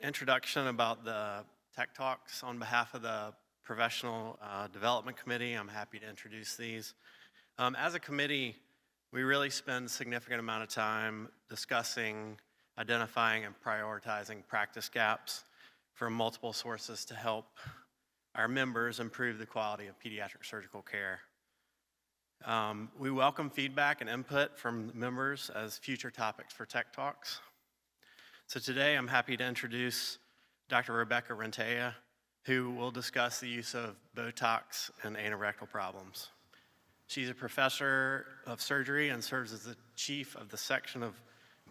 introduction about the TEC Talks on behalf of the Professional Development Committee. I'm happy to introduce these. As a committee, we really spend a significant amount of time discussing, identifying, and prioritizing practice gaps from multiple sources to help our members improve the quality of pediatric surgical care. We welcome feedback and input from members as future topics for TEC Talks. So today I'm happy to introduce Dr. Rebecca Rentea, who will discuss the use of Botox in anorectal problems. She's a professor of surgery and serves as the chief of the section of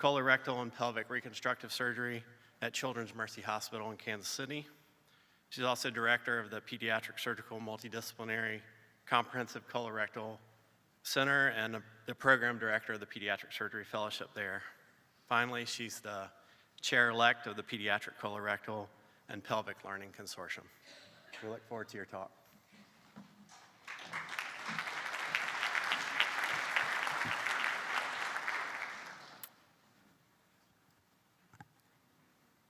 colorectal and pelvic reconstructive surgery at Children's Mercy Hospital in Kansas City. She's also director of the Pediatric Surgical Multidisciplinary Comprehensive Colorectal Center and the program director of the Pediatric Surgery Fellowship there. Finally, she's the chair-elect of the Pediatric Colorectal and Pelvic Learning Consortium. We look forward to your talk.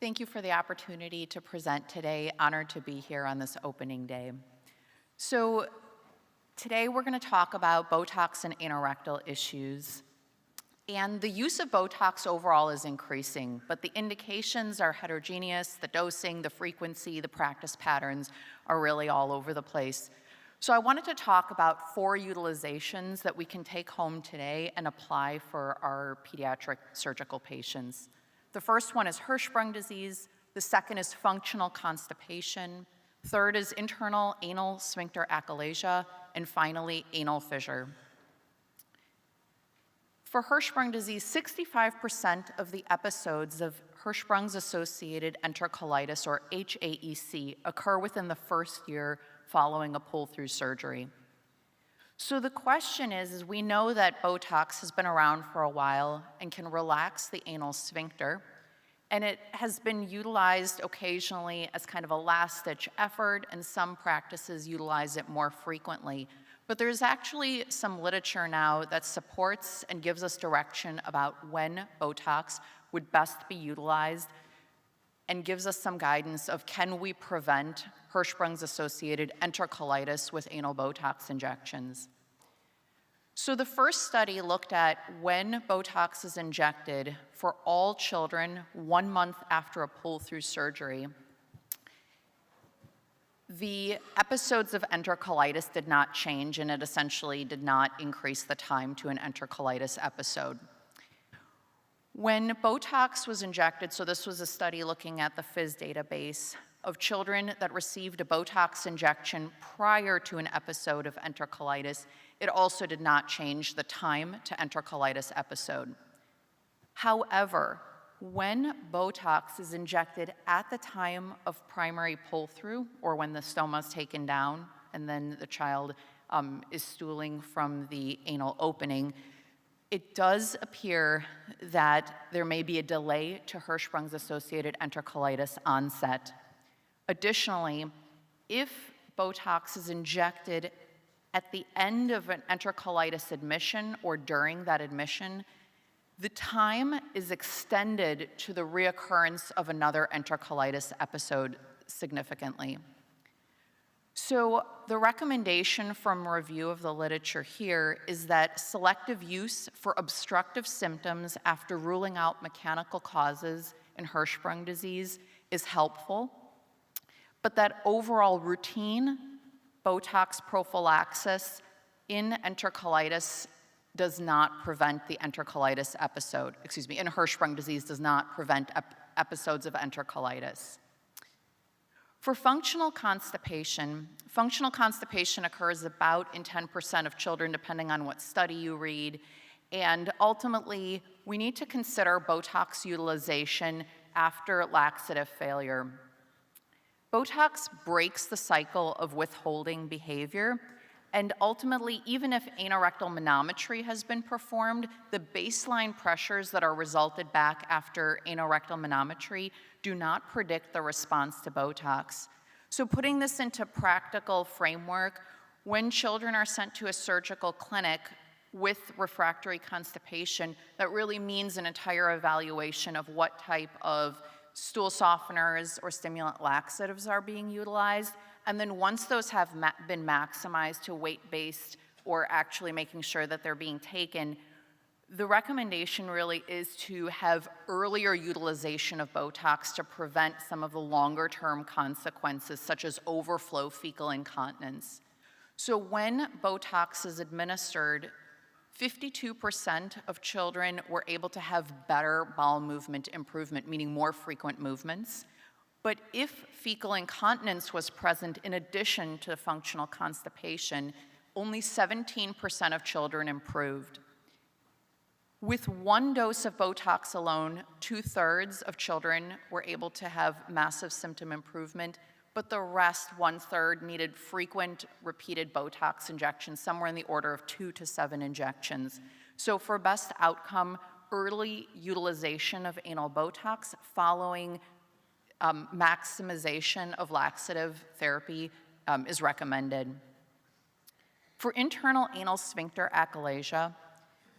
Thank you for the opportunity to present today. Honored to be here on this opening day. So today we're going to talk about Botox and anorectal issues. And the use of Botox overall is increasing, but the indications are heterogeneous, the dosing, the frequency, the practice patterns are really all over the place. So I wanted to talk about 4 utilizations that we can take home today and apply for our pediatric surgical patients. The first one is Hirschsprung disease, the second is functional constipation, third is internal anal sphincter achalasia, and finally anal fissure. For Hirschsprung disease, 65% of the episodes of Hirschsprung's associated enterocolitis, or HAEC, occur within the first year following a pull-through surgery. So the question is we know that Botox has been around for a while and can relax the anal sphincter, and it has been utilized occasionally as kind of a last-ditch effort, and some practices utilize it more frequently. But there's actually some literature now that supports and gives us direction about when Botox would best be utilized and gives us some guidance of can we prevent Hirschsprung's associated enterocolitis with anal Botox injections. So the first study looked at when Botox is injected for all children 1 month after a pull-through surgery. The episodes of enterocolitis did not change, and it essentially did not increase the time to an enterocolitis episode. When Botox was injected, so this was a study looking at the FIS database of children that received a Botox injection prior to an episode of enterocolitis, it also did not change the time to enterocolitis episode. However, when Botox is injected at the time of primary pull-through, or when the stoma is taken down and then the child is stooling from the anal opening, it does appear that there may be a delay to Hirschsprung's associated enterocolitis onset. Additionally, if Botox is injected at the end of an enterocolitis admission or during that admission, the time is extended to the reoccurrence of another enterocolitis episode significantly. So the recommendation from review of the literature here is that selective use for obstructive symptoms after ruling out mechanical causes in Hirschsprung disease is helpful, but that overall routine Botox prophylaxis in enterocolitis does not prevent the enterocolitis episode, in Hirschsprung disease does not prevent episodes of enterocolitis. For functional constipation occurs about in 10% of children, depending on what study you read, and ultimately, we need to consider Botox utilization after laxative failure. Botox breaks the cycle of withholding behavior, and ultimately, even if anorectal manometry has been performed, the baseline pressures that are resulted back after anorectal manometry do not predict the response to Botox. So putting this into practical framework, when children are sent to a surgical clinic with refractory constipation, that really means an entire evaluation of what type of stool softeners or stimulant laxatives are being utilized. And then once those have been maximized to weight-based or actually making sure that they're being taken, the recommendation really is to have earlier utilization of Botox to prevent some of the longer-term consequences, such as overflow fecal incontinence. So when Botox is administered, 52% of children were able to have better bowel movement improvement, meaning more frequent movements. But if fecal incontinence was present in addition to functional constipation, only 17% of children improved. With one dose of Botox alone, 2/3 of children were able to have massive symptom improvement, but the rest, 1/3, needed frequent repeated Botox injections, somewhere in the order of 2 to 7 injections. So for best outcome, early utilization of anal Botox following maximization of laxative therapy is recommended. For internal anal sphincter achalasia,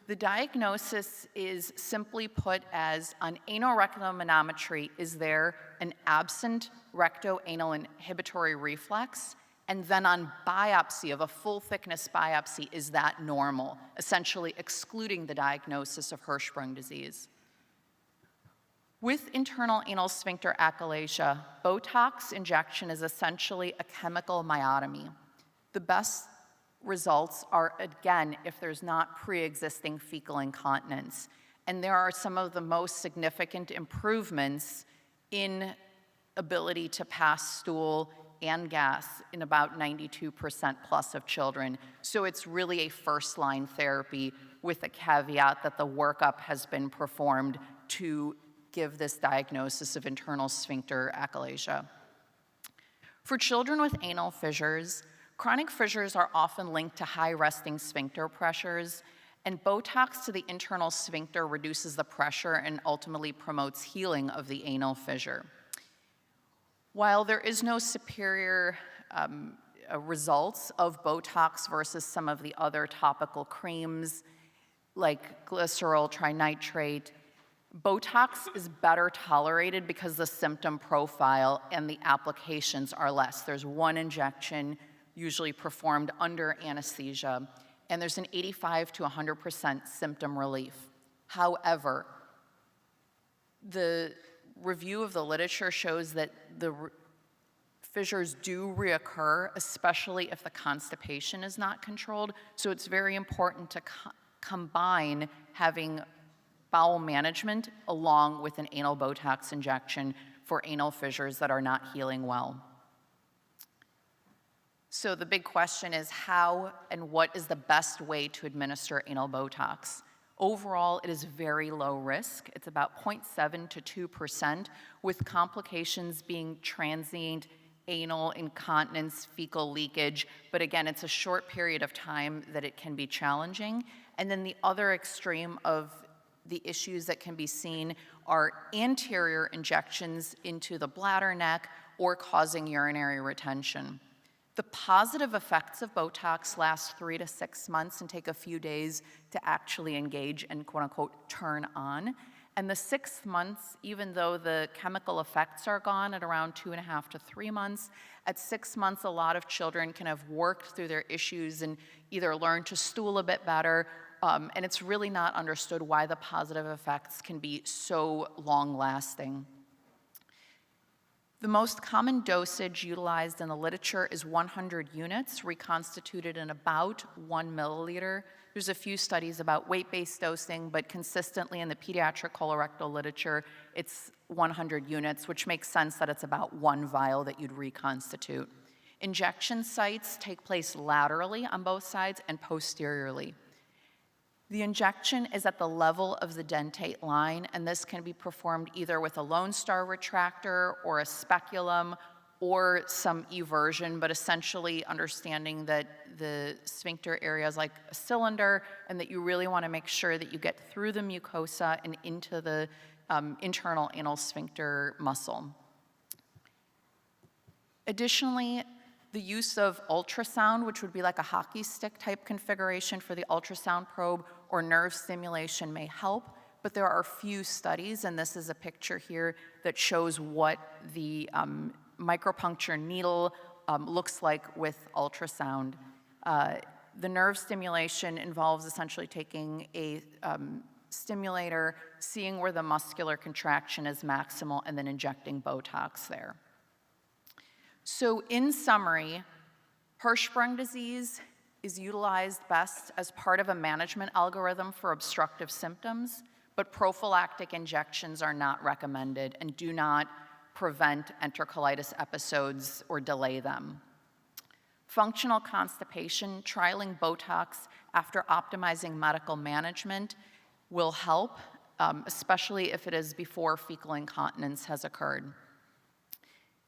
the diagnosis is simply put as on anorectal manometry, is there an absent recto-anal inhibitory reflex? And then on biopsy of a full thickness biopsy, is that normal? Essentially excluding the diagnosis of Hirschsprung disease. With internal anal sphincter achalasia, Botox injection is essentially a chemical myotomy. The best results are, again, if there's not pre-existing fecal incontinence. And there are some of the most significant improvements in ability to pass stool and gas in about 92% plus of children. So it's really a first-line therapy with a caveat that the workup has been performed to give this diagnosis of internal sphincter achalasia. For children with anal fissures, chronic fissures are often linked to high resting sphincter pressures, and Botox to the internal sphincter reduces the pressure and ultimately promotes healing of the anal fissure. While there is no superior results of Botox versus some of the other topical creams like glycerol, trinitrate, Botox is better tolerated because the symptom profile and the applications are less. There's one injection usually performed under anesthesia, and there's an 85 to 100% symptom relief. However, the review of the literature shows that the fissures do reoccur, especially if the constipation is not controlled, so it's very important to combine having bowel management along with an anal Botox injection for anal fissures that are not healing well. So the big question is how and what is the best way to administer anal Botox? Overall, it is very low risk. It's about 0.7 to 2%, with complications being transient, anal incontinence, fecal leakage, but again, it's a short period of time that it can be challenging. And then the other extreme of the issues that can be seen are anterior injections into the bladder neck or causing urinary retention. The positive effects of Botox last 3 to 6 months and take a few days to actually engage and quote unquote turn on. And the 6th months, even though the chemical effects are gone at around 2.5 to 3 months, at 6 months, a lot of children can have worked through their issues and either learned to stool a bit better, and it's really not understood why the positive effects can be so long-lasting. The most common dosage utilized in the literature is 100 units, reconstituted in about 1 milliliter. There's a few studies about weight-based dosing, but consistently in the pediatric colorectal literature, it's 100 units, which makes sense that it's about 1 vial that you'd reconstitute. Injection sites take place laterally on both sides and posteriorly. The injection is at the level of the dentate line, and this can be performed either with a Lone Star retractor or a speculum or some eversion, but essentially understanding that the sphincter area is like a cylinder and that you really want to make sure that you get through the mucosa and into the internal anal sphincter muscle. Additionally, the use of ultrasound, which would be like a hockey stick type configuration for the ultrasound probe, or nerve stimulation may help, but there are few studies, and this is a picture here that shows what the micropuncture needle looks like with ultrasound. The nerve stimulation involves essentially taking a stimulator, seeing where the muscular contraction is maximal, and then injecting Botox there. So in summary, Hirschsprung disease is utilized best as part of a management algorithm for obstructive symptoms, but prophylactic injections are not recommended and do not prevent enterocolitis episodes or delay them. Functional constipation, trialing Botox after optimizing medical management will help, especially if it is before fecal incontinence has occurred.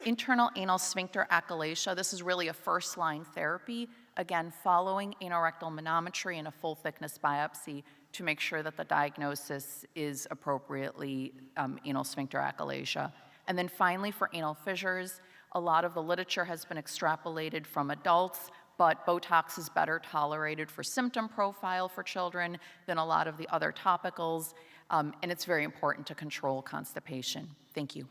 Internal anal sphincter achalasia, this is really a first-line therapy, again, following anorectal manometry and a full-thickness biopsy to make sure that the diagnosis is appropriately anal sphincter achalasia. And then finally, for anal fissures, a lot of the literature has been extrapolated from adults, but Botox is better tolerated for symptom profile for children than a lot of the other topicals, and it's very important to control constipation. Thank you.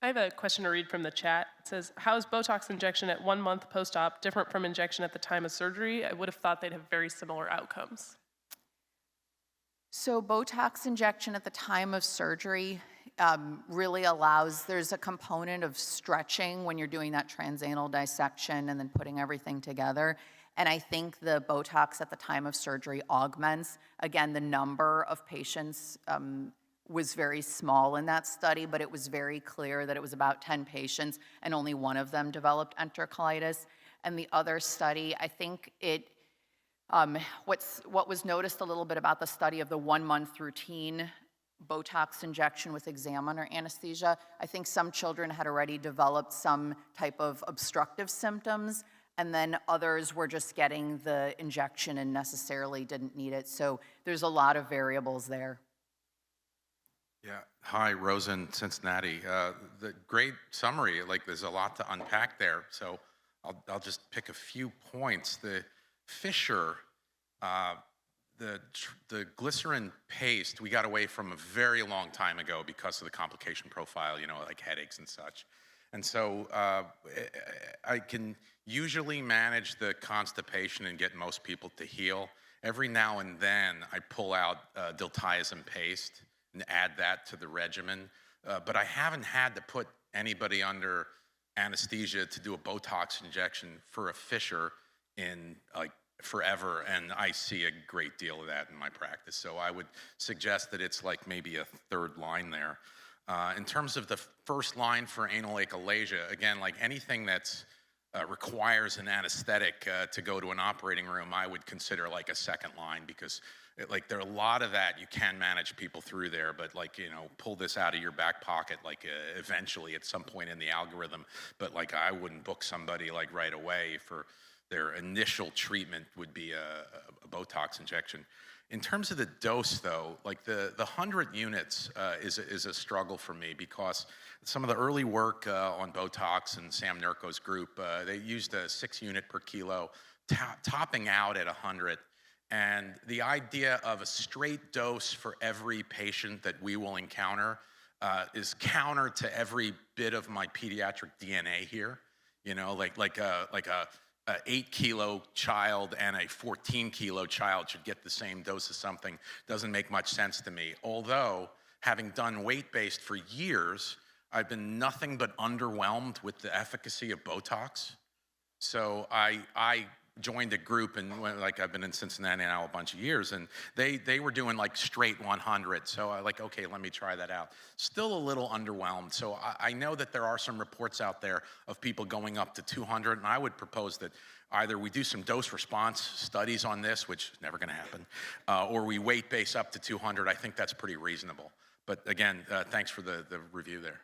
I have a question to read from the chat. It says, how is Botox injection at 1 month post-op different from injection at the time of surgery? I would have thought they'd have very similar outcomes. So Botox injection at the time of surgery really allows, there's a component of stretching when you're doing that transanal dissection and then putting everything together. And I think the Botox at the time of surgery augments, again, the number of patients was very small in that study, but it was very clear that it was about 10 patients and only one of them developed enterocolitis. And the other study, I think it, what was noticed a little bit about the study of the 1 month routine Botox injection with exam under anesthesia, I think some children had already developed some type of obstructive symptoms, and then others were just getting the injection and necessarily didn't need it. So there's a lot of variables there. Yeah, hi, Rosen, Cincinnati. The great summary, like there's a lot to unpack there, so I'll just pick a few points. The fissure, the glycerin paste, we got away from a very long time ago because of the complication profile, you know, like headaches and such. And so I can usually manage the constipation and get most people to heal. Every now and then I pull out diltiazem paste and add that to the regimen. But I haven't had to put anybody under anesthesia to do a Botox injection for a fissure in like forever, and I see a great deal of that in my practice. So I would suggest that it's like maybe a third line there. In terms of the first line for anal achalasia, again, like anything that's requires an anesthetic to go to an operating room, I would consider like a second line, because like there are a lot of that you can manage people through there, but like, you know, pull this out of your back pocket like eventually at some point in the algorithm. But like I wouldn't book somebody like right away for their initial treatment would be a Botox injection. In terms of the dose though, like the 100 units is a struggle for me, because some of the early work on Botox and Sam Nurko's group, they used a 6 unit per kilo, topping out at 100. And the idea of a straight dose for every patient that we will encounter is counter to every bit of my pediatric DNA here. You know, like a 8 kilo child and a 14 kilo child should get the same dose of something. Doesn't make much sense to me. Although, having done weight-based for years, I've been nothing but underwhelmed with the efficacy of Botox. So I joined a group, and like I've been in Cincinnati now a bunch of years, and they were doing like straight 100. So I like, okay, let me try that out. Still a little underwhelmed. So I know that there are some reports out there of people going up to 200, and I would propose that either we do some dose response studies on this, which is never going to happen, or we weight base up to 200. I think that's pretty reasonable. But again, thanks for the review there.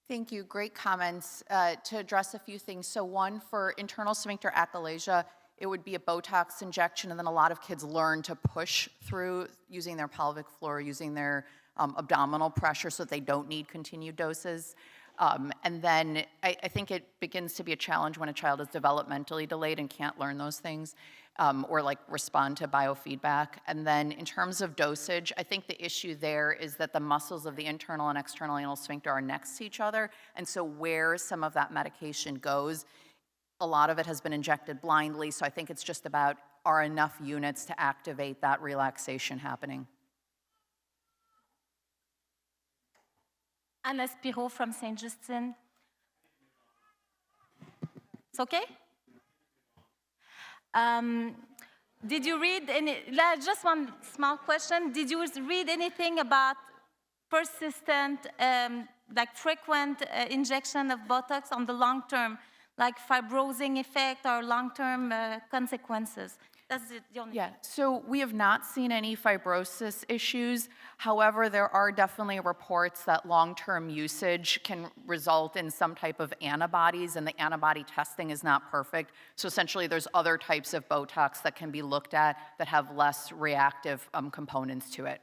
Thank you. Great comments. To address a few things. So one, for internal sphincter achalasia, it would be a Botox injection, and then a lot of kids learn to push through using their pelvic floor, using their abdominal pressure so that they don't need continued doses. And then I think it begins to be a challenge when a child is developmentally delayed and can't learn those things or like respond to biofeedback. And then in terms of dosage, I think the issue there is that the muscles of the internal and external anal sphincter are next to each other. And so where some of that medication goes, a lot of it has been injected blindly. So I think it's just about, are enough units to activate that relaxation happening? Anna Spiro from St. Justin. It's okay? Did you read any, just one small question. Did you read anything about persistent, like frequent injection of Botox on the long term, like fibrosing effect or long-term consequences? That's the only Yeah, so we have not seen any fibrosis issues. However, there are definitely reports that long-term usage can result in some type of antibodies, and the antibody testing is not perfect. So essentially, there's other types of Botox that can be looked at that have less reactive components to it.